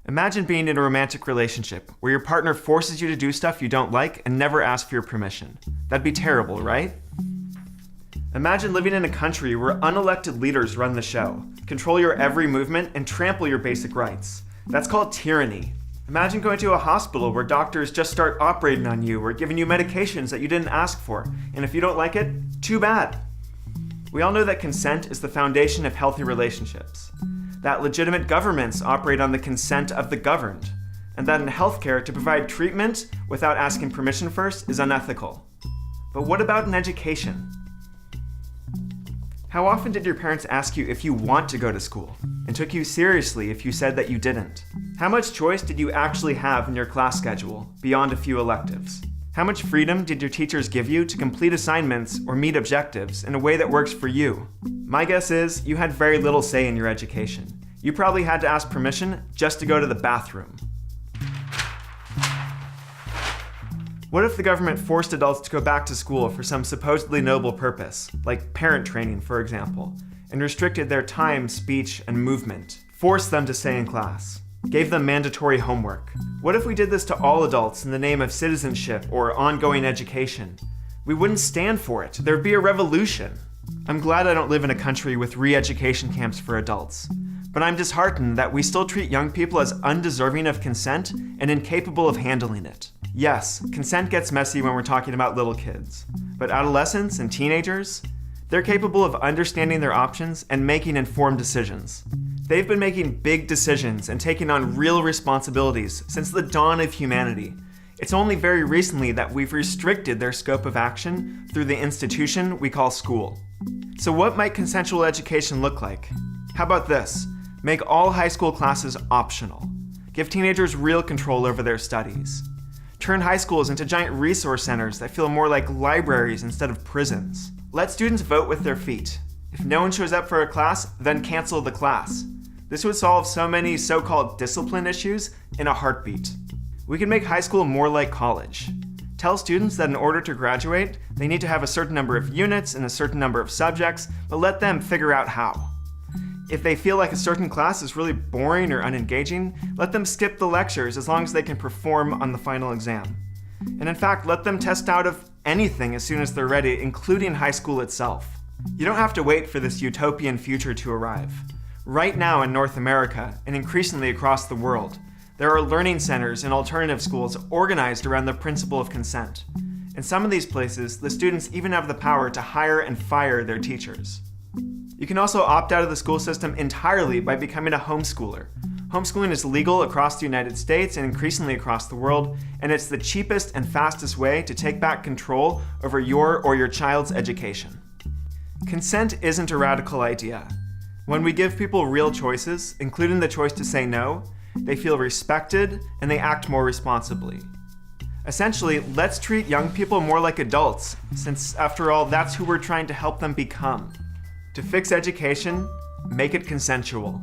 Imagine being in a romantic relationship where your partner forces you to do stuff you don't like and never asks for your permission. That'd be terrible, right? Imagine living in a country where unelected leaders run the show, control your every movement, and trample your basic rights. That's called tyranny. Imagine going to a hospital where doctors just start operating on you or giving you medications that you didn't ask for, and if you don't like it, too bad. We all know that consent is the foundation of healthy relationships, that legitimate governments operate on the consent of the governed, and that in healthcare, to provide treatment without asking permission first is unethical. But what about in education? How often did your parents ask you if you want to go to school, and took you seriously if you said that you didn't? How much choice did you actually have in your class schedule, beyond a few electives? How much freedom did your teachers give you to complete assignments or meet objectives in a way that works for you? My guess is you had very little say in your education. You probably had to ask permission just to go to the bathroom. What if the government forced adults to go back to school for some supposedly noble purpose, like parent training, for example, and restricted their time, speech, and movement, forced them to stay in class, gave them mandatory homework? What if we did this to all adults in the name of citizenship or ongoing education? We wouldn't stand for it. There'd be a revolution. I'm glad I don't live in a country with re-education camps for adults, but I'm disheartened that we still treat young people as undeserving of consent and incapable of handling it. Yes, consent gets messy when we're talking about little kids, but adolescents and teenagers, they're capable of understanding their options and making informed decisions. They've been making big decisions and taking on real responsibilities since the dawn of humanity. It's only very recently that we've restricted their scope of action through the institution we call school. So what might consensual education look like? How about this? Make all high school classes optional. Give teenagers real control over their studies. Turn high schools into giant resource centers that feel more like libraries instead of prisons. Let students vote with their feet. If no one shows up for a class, then cancel the class. This would solve so many so-called discipline issues in a heartbeat. We can make high school more like college. Tell students that in order to graduate, they need to have a certain number of units and a certain number of subjects, but let them figure out how. If they feel like a certain class is really boring or unengaging, let them skip the lectures as long as they can perform on the final exam. And in fact, let them test out of anything as soon as they're ready, including high school itself. You don't have to wait for this utopian future to arrive. Right now in North America, and increasingly across the world, there are learning centers and alternative schools organized around the principle of consent. In some of these places, the students even have the power to hire and fire their teachers. You can also opt out of the school system entirely by becoming a homeschooler. Homeschooling is legal across the United States and increasingly across the world, and it's the cheapest and fastest way to take back control over your or your child's education. Consent isn't a radical idea. When we give people real choices, including the choice to say no, they feel respected and they act more responsibly. Essentially, let's treat young people more like adults, since after all, that's who we're trying to help them become. To fix education, make it consensual.